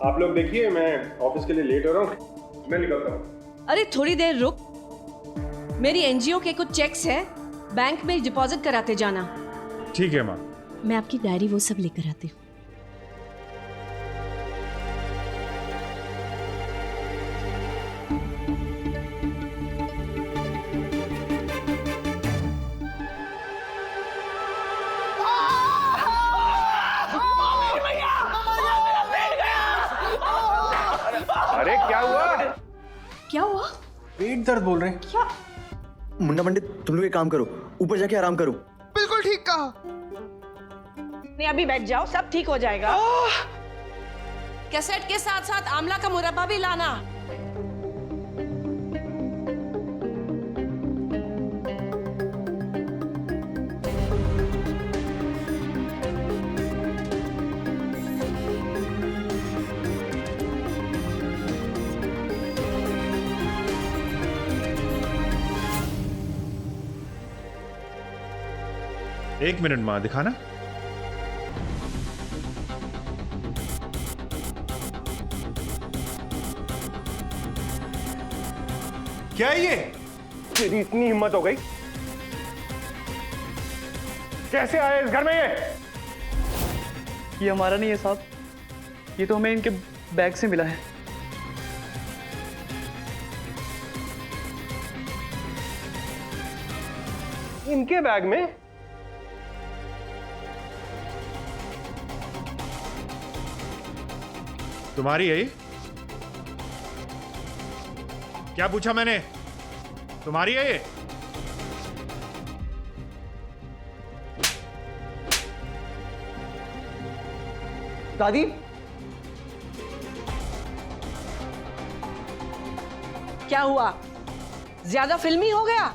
आप लोग देखिए, मैं ऑफिस के लिए लेट हो रहा हूँ, मैं निकलता हूँ। अरे थोड़ी देर रुक, मेरी एनजीओ के कुछ चेक्स हैं, बैंक में डिपॉजिट कराते जाना। ठीक है माँ। मैं आपकी डायरी वो सब लेकर आती हूँ। अरे क्या हुआ? क्या हुआ? पेट दर्द बोल रहे हैं। क्या? मुन्ना पंडित, तुम लोग एक काम करो, ऊपर जाके आराम करो। बिल्कुल ठीक कहा। नहीं, अभी बैठ जाओ, सब ठीक हो जाएगा। कैसेट के साथ साथ आंवला का मुरब्बा भी लाना। एक मिनट माँ, दिखाना। क्या है ये? तेरी इतनी हिम्मत हो गई? कैसे आए इस घर में ये हमारा नहीं है साहब, ये तो हमें इनके बैग से मिला है। इनके बैग में? तुम्हारी है ये? क्या पूछा मैंने? तुम्हारी है ये? दादी, क्या हुआ? ज्यादा फिल्मी हो गया?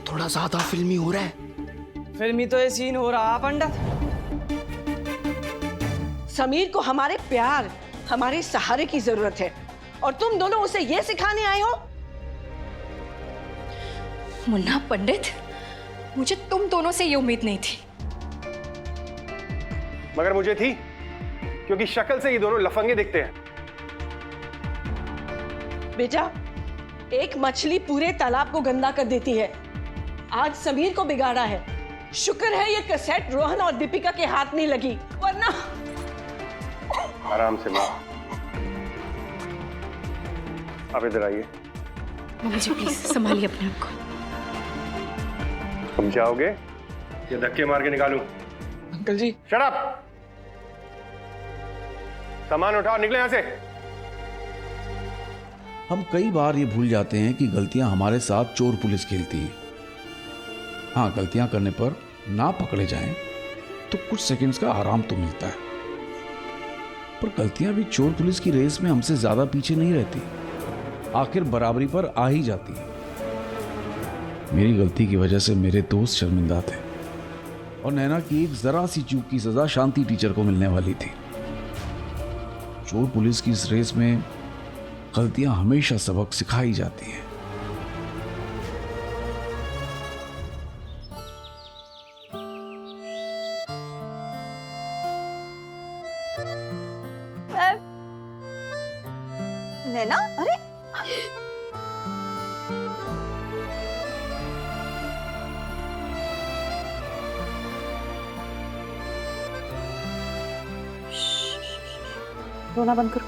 थोड़ा ज्यादा फिल्मी हो रहा है। फिल्मी तो ये सीन हो रहा पंडित। समीर को हमारे प्यार, हमारे सहारे की जरूरत है, और तुम दोनों उसे ये सिखाने आए हो? मुन्ना पंडित, मुझे तुम दोनों से ये उम्मीद नहीं थी। मगर मुझे थी, क्योंकि शक्ल से ये दोनों लफंगे दिखते हैं। बेटा, एक मछली पूरे तालाब को गंदा कर देती है। आज समीर को बिगाड़ा है, शुक्र है ये कैसेट रोहन और दीपिका के हाथ नहीं लगी, वरना। आराम से माँ, आप इधर आइए। मम्मी जी प्लीज संभालिए अपने आप को। तुम जाओगे या धक्के मार के निकालूं? अंकल जी, शट अप! सामान उठाओ, निकले यहां से। हम कई बार ये भूल जाते हैं कि गलतियां हमारे साथ चोर पुलिस खेलती है। हाँ, गलतियां करने पर ना पकड़े जाएं तो कुछ सेकंड्स का आराम तो मिलता है, पर गलतियां भी चोर पुलिस की रेस में हमसे ज्यादा पीछे नहीं रहती, आखिर बराबरी पर आ ही जाती है। मेरी गलती की वजह से मेरे दोस्त शर्मिंदा थे, और नैना की एक जरा सी चूक की सजा शांति टीचर को मिलने वाली थी। चोर पुलिस की इस रेस में गलतियां हमेशा सबक सिखाई जाती हैं। नैना, अरे रोना बंद करो।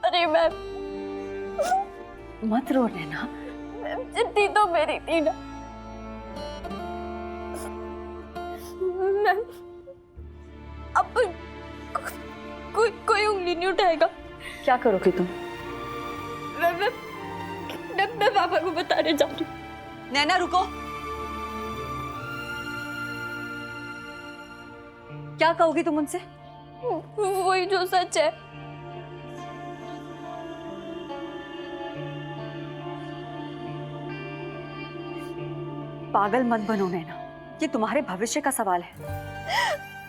अरे मैम, मत रो नैना। जिद्दी तो मेरी थी ना मैम। अब कोई उंगली नहीं उठाएगा। क्या करोगी तुम? मैं पापा को बताने जा रही हूँ। नैना रुको। क्या कहोगी तुम उनसे? वही जो सच है। पागल मत बनो नैना, ये तुम्हारे भविष्य का सवाल है।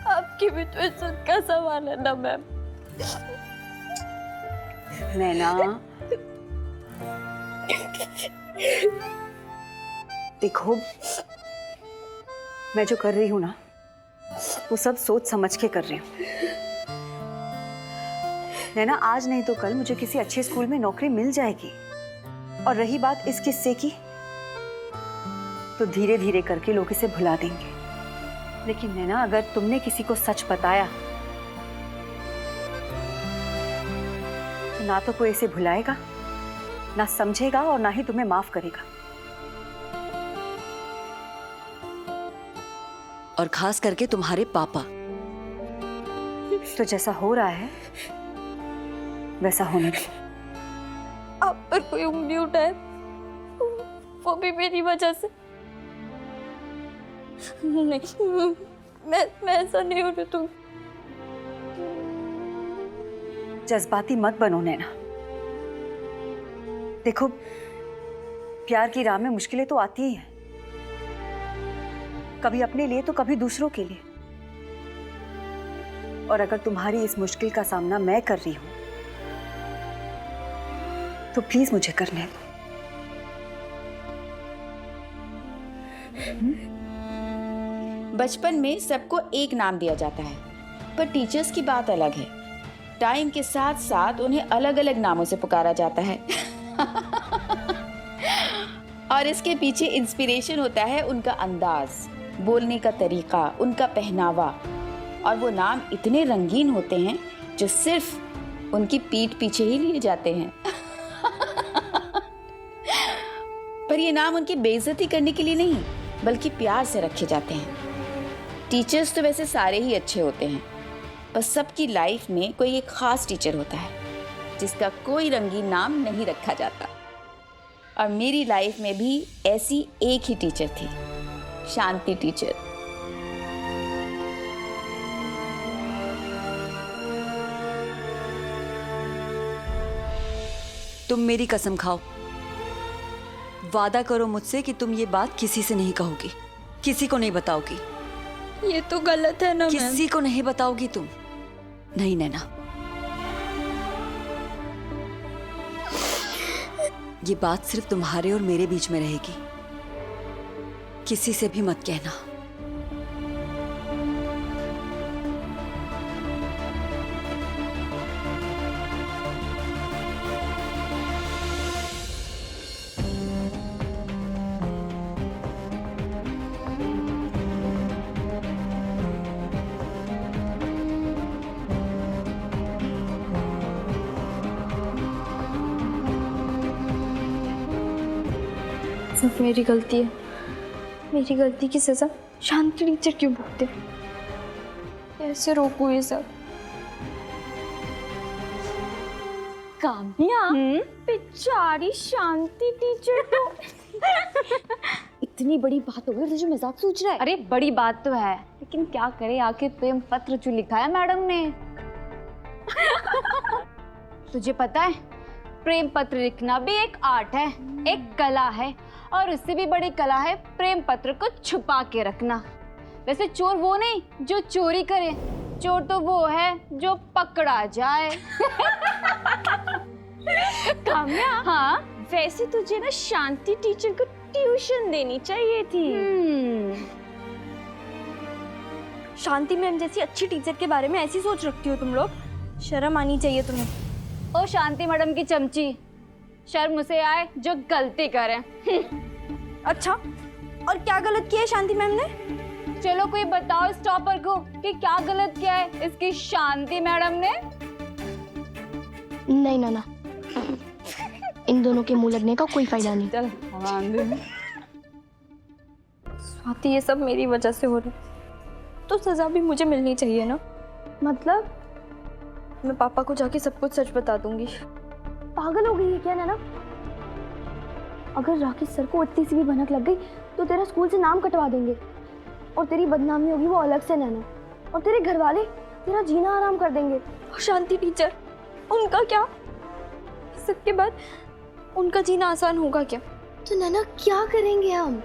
अब आपकी भी तो इज्जत का सवाल है ना मैम। नैना, देखो मैं जो कर रही हूँ ना वो सब सोच समझ के कर रही हूँ। नैना, आज नहीं तो कल मुझे किसी अच्छे स्कूल में नौकरी मिल जाएगी। और रही बात इस किस्से की, तो धीरे धीरे करके लोग इसे भुला देंगे। लेकिन नैना, अगर तुमने किसी को सच बताया तो ना तो कोई इसे भुलाएगा, ना समझेगा और ना ही तुम्हें माफ करेगा। और खास करके तुम्हारे पापा। तो जैसा हो रहा है वैसा होने दो। आप पर कोई उंगली उठाए वो भी मेरी वजह से। नहीं, मैं ऐसा नहीं होने दूंगी। जज्बाती मत बनो नैना। देखो, प्यार की राह में मुश्किलें तो आती ही हैं, कभी अपने लिए तो कभी दूसरों के लिए। और अगर तुम्हारी इस मुश्किल का सामना मैं कर रही हूं तो प्लीज मुझे करने दो। बचपन में सबको एक नाम दिया जाता है, पर टीचर्स की बात अलग है। टाइम के साथ साथ उन्हें अलग अलग नामों से पुकारा जाता है। और इसके पीछे इंस्पिरेशन होता है उनका अंदाज, बोलने का तरीका, उनका पहनावा। और वो नाम इतने रंगीन होते हैं जो सिर्फ उनकी पीठ पीछे ही लिए जाते हैं। पर ये नाम उनकी बेइज्जती करने के लिए नहीं, बल्कि प्यार से रखे जाते हैं। टीचर्स तो वैसे सारे ही अच्छे होते हैं, पर सबकी लाइफ में कोई एक खास टीचर होता है जिसका कोई रंगीन नाम नहीं रखा जाता। और मेरी लाइफ में भी ऐसी एक ही टीचर थी, शांति टीचर। तुम मेरी कसम खाओ, वादा करो मुझसे कि तुम ये बात किसी से नहीं कहोगी, किसी को नहीं बताओगी। ये तो गलत है ना। किसी को नहीं बताओगी तुम? नहीं नैना, ये बात सिर्फ तुम्हारे और मेरे बीच में रहेगी, किसी से भी मत कहना। सब मेरी गलती है। मेरी गलती की सजा शांति टीचर क्यों भुगते? कैसे रोकूं ये सब? काम्या, बेचारी शांति टीचर तो इतनी बड़ी बात हो गई, तुझे मजाक सोच रहा है? अरे बड़ी बात तो है, लेकिन क्या करे, आखिर प्रेम पत्र जो लिखा है मैडम ने। तुझे पता है, प्रेम पत्र लिखना भी एक आर्ट है, एक कला है। और उससे भी बड़ी कला है प्रेम पत्र को छुपा के रखना। वैसे चोर वो नहीं जो चोरी करे, चोर तो वो है जो पकड़ा जाए। काम्या, हाँ, वैसे तुझे ना शांति टीचर को ट्यूशन देनी चाहिए थी। शांति मैम जैसी अच्छी टीचर के बारे में ऐसी सोच रखती हो तुम लोग? शर्म आनी चाहिए तुम्हें। ओ शांति मैडम की चमची, शर्म उसे आए जो गलती करे। अच्छा, और क्या गलत किया है शांति मैम ने? चलो कोई बताओ इस टॉपर को कि क्या गलत किया है इसकी शांति मैडम ने? नहीं नाना, इन दोनों के मुंह लगने का कोई फायदा नहीं। चल स्वाति, ये सब मेरी वजह से हो रहा, तो सजा भी मुझे मिलनी चाहिए ना। मतलब मैं पापा को जाके सब कुछ सच बता दूंगी। पागल हो गई है क्या नाना? अगर राकेश सर को इतनी सी भी भनक लग गई तो तेरा स्कूल से नाम कटवा देंगे और तेरी बदनामी होगी वो अलग से नाना। और तेरे घर वाले तेरा जीना आराम कर देंगे। और शांति टीचर, उनका क्या? सबके बाद उनका जीना आसान होगा क्या? तो नाना क्या करेंगे हम?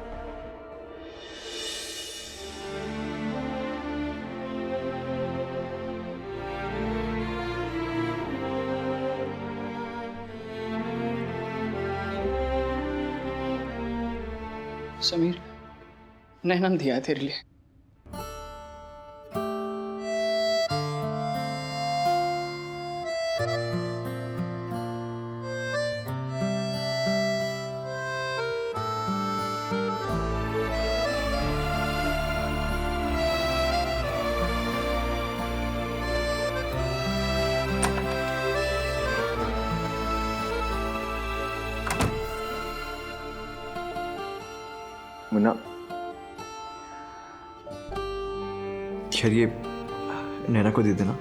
समीर, नैना ने दिया है तेरे लिए। मुन्ना, खैर ये नैना को दे देना।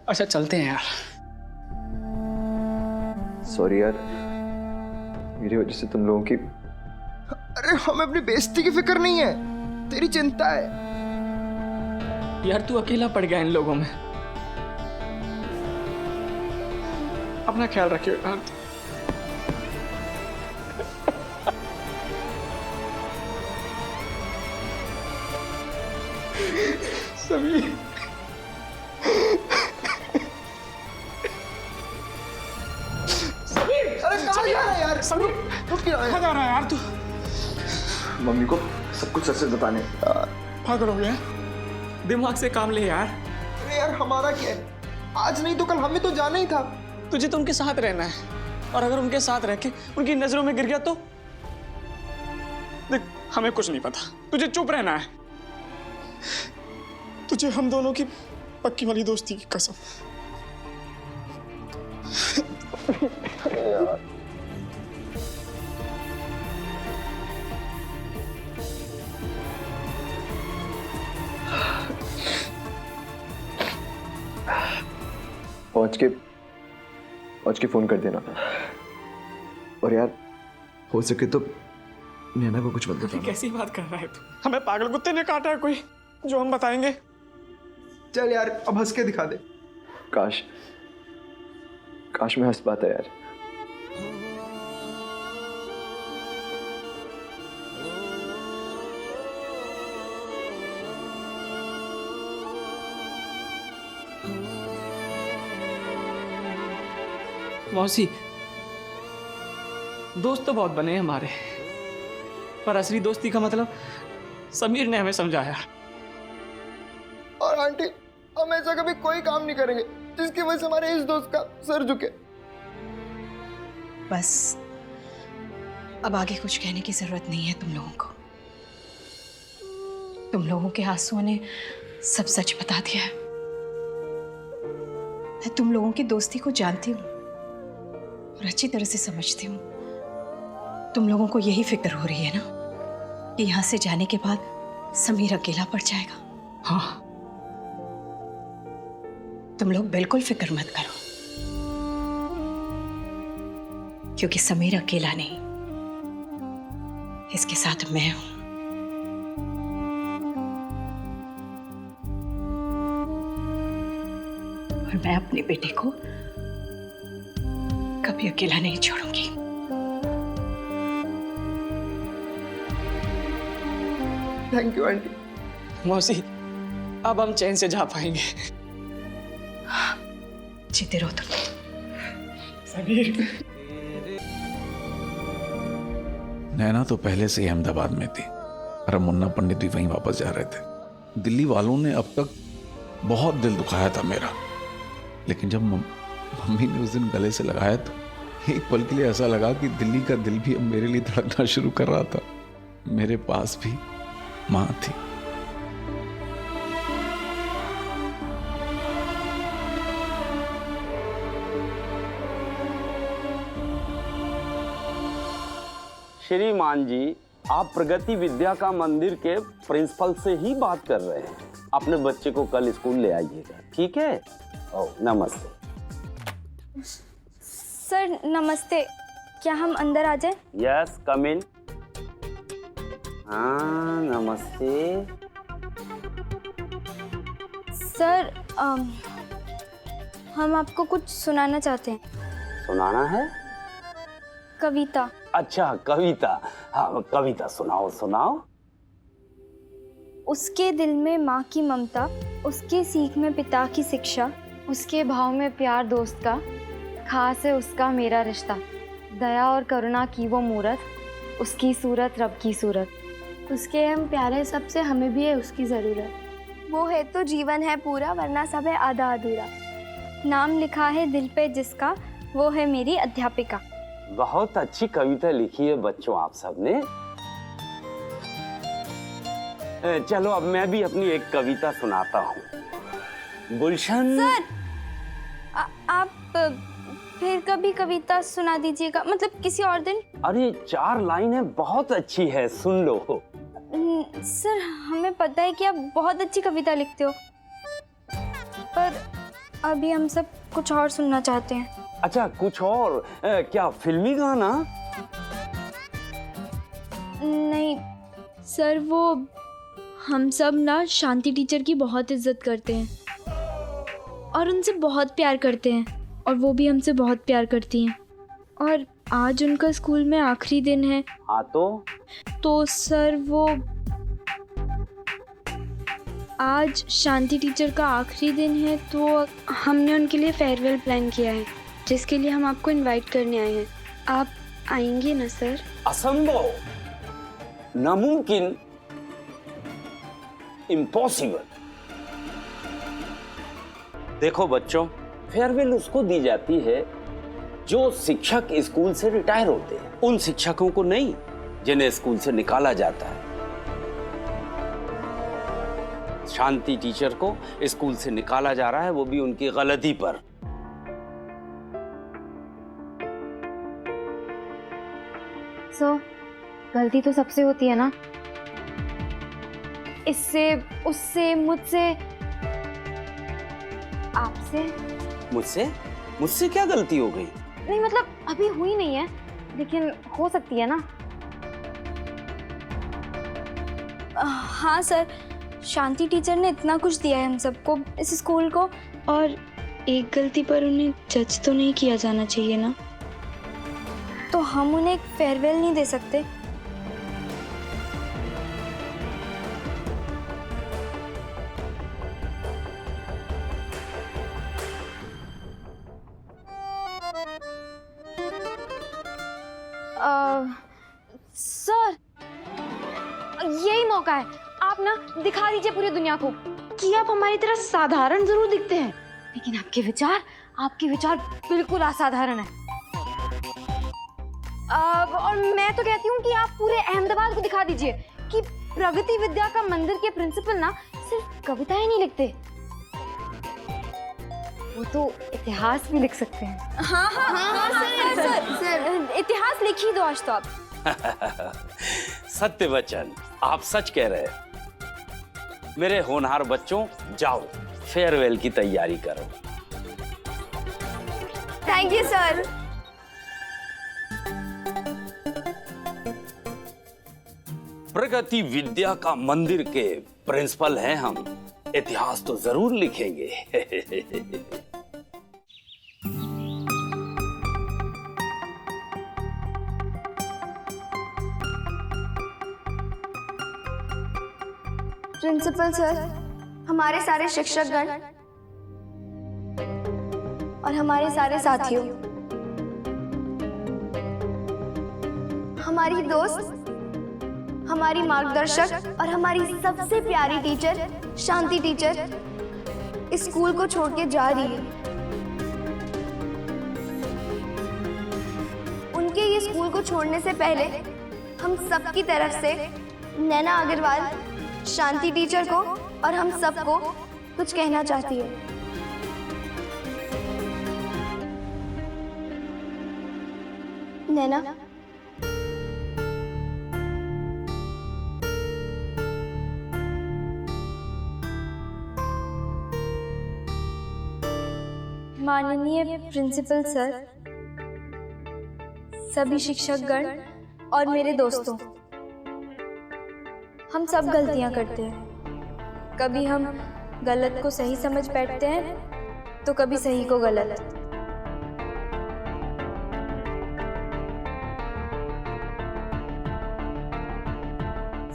अच्छा चलते हैं यार। सॉरी यार, मेरी वजह से तुम लोगों की। अरे हमें अपनी बेइज्जती की फिक्र नहीं है, तेरी चिंता है। यार तू अकेला पड़ गया इन लोगों में। अपना ख्याल रखियो यार। समीर, अरे कहाँ जा रहा है यार? समीर, कहाँ जा रहा है यार तू? मम्मी को सब कुछ सच सच बताने। पागल हो गया? दिमाग से काम ले यार। अरे यार हमारा क्या है, आज नहीं तो कल हमें तो जाना ही था। तुझे तो उनके साथ रहना है, और अगर उनके साथ रह के उनकी नजरों में गिर गया तो देख, हमें कुछ नहीं पता, तुझे चुप रहना है। तुझे हम दोनों की पक्की वाली दोस्ती की कसम। पहुंच के फोन कर देना। और यार हो सके तो नैना को कुछ मत बताना। कैसी बात कर रहा है तू? हमें पागल कुत्ते ने काटा है कोई जो हम बताएंगे? चल यार अब हंस के दिखा दे। काश मैं हंस पाता यार। मौसी, दोस्त तो बहुत बने हैं हमारे, पर असली दोस्ती का मतलब समीर ने हमें समझाया। और आंटी, हम ऐसा कभी कोई काम नहीं करेंगे जिसकी वजह से हमारे इस दोस्त का सर झुके। बस अब आगे कुछ कहने की जरूरत नहीं है तुम लोगों को। तुम लोगों के आंसुओं ने सब सच बता दिया है। मैं तुम लोगों की दोस्ती को जानती हूँ और अच्छी तरह से समझती हूँ। तुम लोगों को यही फिक्र हो रही है ना कि यहाँ से जाने के बाद समीर अकेला पड़ जाएगा। हाँ, तुम लोग बिल्कुल फिक्र मत करो, क्योंकि समीर अकेला नहीं, इसके साथ मैं हूं। और मैं अपने बेटे को कभी अकेला नहीं छोड़ूंगी। Thank you aunty. मौसी, अब हम चैन से जा पाएंगे। जीते रहो तुम। समीर, नैना तो पहले से ही अहमदाबाद में थी और अब मुन्ना पंडित भी वहीं वापस जा रहे थे। दिल्ली वालों ने अब तक बहुत दिल दुखाया था मेरा, लेकिन जब मम्मी ने उस दिन गले से लगाया तो एक पल के लिए ऐसा लगा कि दिल्ली का दिल भी अब मेरे लिए धड़कना शुरू कर रहा था। मेरे पास भी माँ थी। श्रीमान जी, आप प्रगति विद्या का मंदिर के प्रिंसिपल से ही बात कर रहे हैं। अपने बच्चे को कल स्कूल ले आइएगा, ठीक है? ओ, नमस्ते। सर नमस्ते, क्या हम अंदर आ जाएं? यस, कम इन। हाँ, नमस्ते। सर हम आपको कुछ सुनाना चाहते हैं। सुनाना है? कविता। अच्छा, कविता। हाँ, कविता सुनाओ सुनाओ। उसके दिल में माँ की ममता, उसकी सीख में पिता की शिक्षा, उसके भाव में प्यार दोस्त का, खास है उसका मेरा रिश्ता, दया और करुणा की वो मूरत, उसकी सूरत रब की सूरत, उसके हम प्यारे सबसे हमें भी है उसकी ज़रूरत, वो है तो जीवन है पूरा वरना सब है आधा अधूरा, नाम लिखा है दिल पे जिसका वो है मेरी अध्यापिका। बहुत अच्छी कविता लिखी है बच्चों आप सबने। चलो अब मैं भी अपनी एक कविता सुनाता हूँ। गुलशन सर, आप फिर कभी कविता सुना दीजिएगा, मतलब किसी और दिन। अरे 4 लाइनें बहुत अच्छी है, सुन लो। सर हमें पता है कि आप बहुत अच्छी कविता लिखते हो, पर अभी हम सब कुछ और सुनना चाहते हैं। अच्छा कुछ और? क्या फिल्मी गाना? नहीं सर, वो हम सब ना शांति टीचर की बहुत इज्जत करते हैं और उनसे बहुत प्यार करते हैं, और वो भी हमसे बहुत प्यार करती हैं, और आज उनका स्कूल में आखिरी दिन है। हाँ तो सर वो आज शांति टीचर का आखिरी दिन है, तो हमने उनके लिए फेयरवेल प्लान किया है, जिसके लिए हम आपको इनवाइट करने आए हैं। आप आएंगे ना सर? असंभव, नामुमकिन, इम्पॉसिबल। देखो बच्चों, फेयरवेल उसको दी जाती है जो शिक्षक स्कूल से रिटायर होते हैं, उन शिक्षकों को नहीं जिन्हें स्कूल से निकाला जाता है। शांति टीचर को स्कूल से निकाला जा रहा है, वो भी उनकी गलती पर। गलती तो सबसे होती है ना, इससे, उससे, मुझसे, आपसे। मुझसे क्या गलती हो गई? नहीं मतलब अभी हुई नहीं है, लेकिन हो सकती है ना। हाँ सर, शांति टीचर ने इतना कुछ दिया है हम सबको, इस स्कूल को, और एक गलती पर उन्हें जज तो नहीं किया जाना चाहिए ना, तो हम उन्हें एक फेयरवेल नहीं दे सकते। सर यही मौका है, आप ना दिखा दीजिए पूरी दुनिया को कि आप हमारी तरह साधारण जरूर दिखते हैं, लेकिन आपके विचार बिल्कुल असाधारण है। और मैं तो कहती हूँ कि आप पूरे अहमदाबाद को दिखा दीजिए कि प्रगति विद्या का मंदिर के प्रिंसिपल ना सिर्फ कविताएं नहीं लिखते, वो तो इतिहास भी लिख सकते हैं। हाँ, सर, इतिहास लिख ही दो आज तो आप। सत्य वचन, आप सच कह रहे हैं। मेरे होनहार बच्चों, जाओ फेयरवेल की तैयारी करो। Thank you sir. प्रगति विद्या का मंदिर के प्रिंसिपल हैं हम, इतिहास तो जरूर लिखेंगे। प्रिंसिपल सर, हमारे सारे शिक्षकगण और हमारे सारे साथियों, हमारी दोस्त, हमारी मार्गदर्शक और हमारी सबसे प्यारी टीचर शांति टीचर इस स्कूल को छोड़ के जा रही है। उनके ये स्कूल को छोड़ने से पहले हम सब की तरफ से नैना अग्रवाल शांति टीचर को और हम सबको कुछ कहना चाहती है। नैना, माननीय प्रिंसिपल सर, सभी शिक्षकगण और मेरे दोस्तों, हम सब गलतियां करते हैं। कभी हम गलत को सही समझ बैठते हैं तो कभी सही को गलत।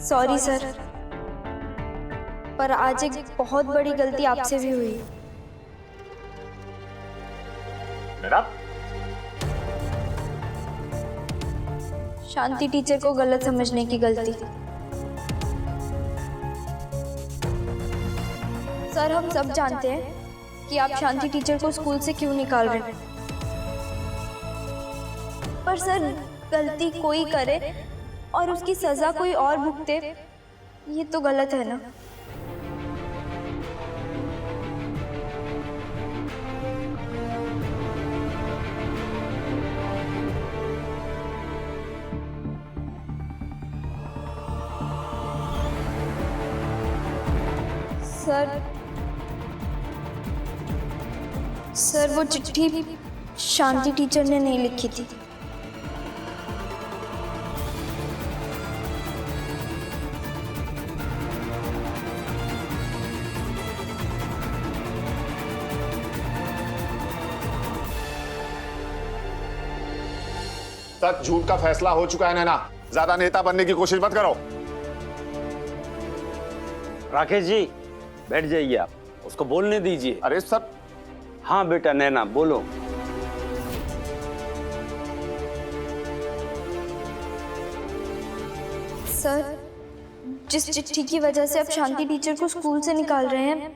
Sorry sir. पर आज एक बहुत बड़ी गलती आपसे भी हुई। मेरा शांति टीचर को गलत समझने की गलती। सर, हम सब जानते हैं कि आप शांति टीचर को स्कूल से क्यों निकाल रहे हैं, पर सर गलती कोई करे और उसकी सजा कोई और भुगते, ये तो गलत है ना। सर वो चिट्ठी शांति टीचर ने नहीं लिखी थी। सच झूठ का फैसला हो चुका है नैना, ज्यादा नेता बनने की कोशिश मत करो। राकेश जी बैठ जाइए, आप उसको बोलने दीजिए। अरे सर। हाँ बेटा नैना बोलो। सर, जिस चिट्ठी की वजह से आप शांति टीचर को स्कूल से निकाल रहे हैं,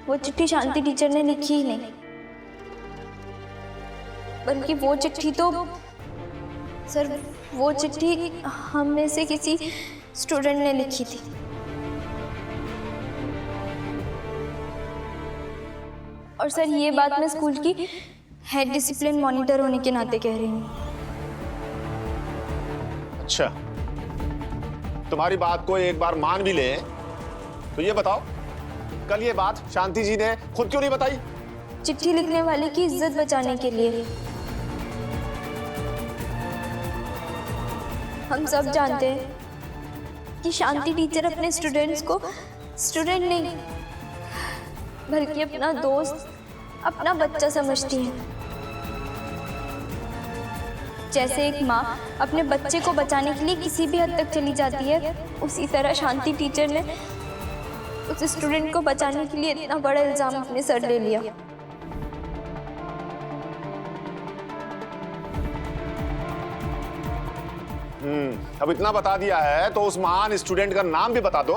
वो चिट्ठी शांति टीचर ने लिखी ही नहीं, बल्कि वो चिट्ठी तो सर वो चिट्ठी हम में से किसी स्टूडेंट ने लिखी थी। और सर ये बात मैं स्कूल की हेड डिसिप्लिन मॉनिटर होने के नाते कह रही हूँ। अच्छा, तुम्हारी बात को एक बार मान भी ले तो ये बताओ, कल ये बात शांति जी ने खुद क्यों नहीं बताई? चिट्ठी लिखने वाले की इज्जत बचाने के लिए। हम सब जानते हैं कि शांति टीचर अपने स्टूडेंट्स को स्टूडेंट नहीं बल्कि अपना दोस्त, अपना बच्चा समझती है। जैसे एक माँ अपने बच्चे को बचाने के लिए किसी भी हद तक चली जाती है, उसी तरह शांति टीचर ने उस स्टूडेंट को बचाने के लिए इतना बड़ा इल्जाम अपने सर ले लिया। अब इतना बता दिया है तो उस महान स्टूडेंट का नाम भी बता दो।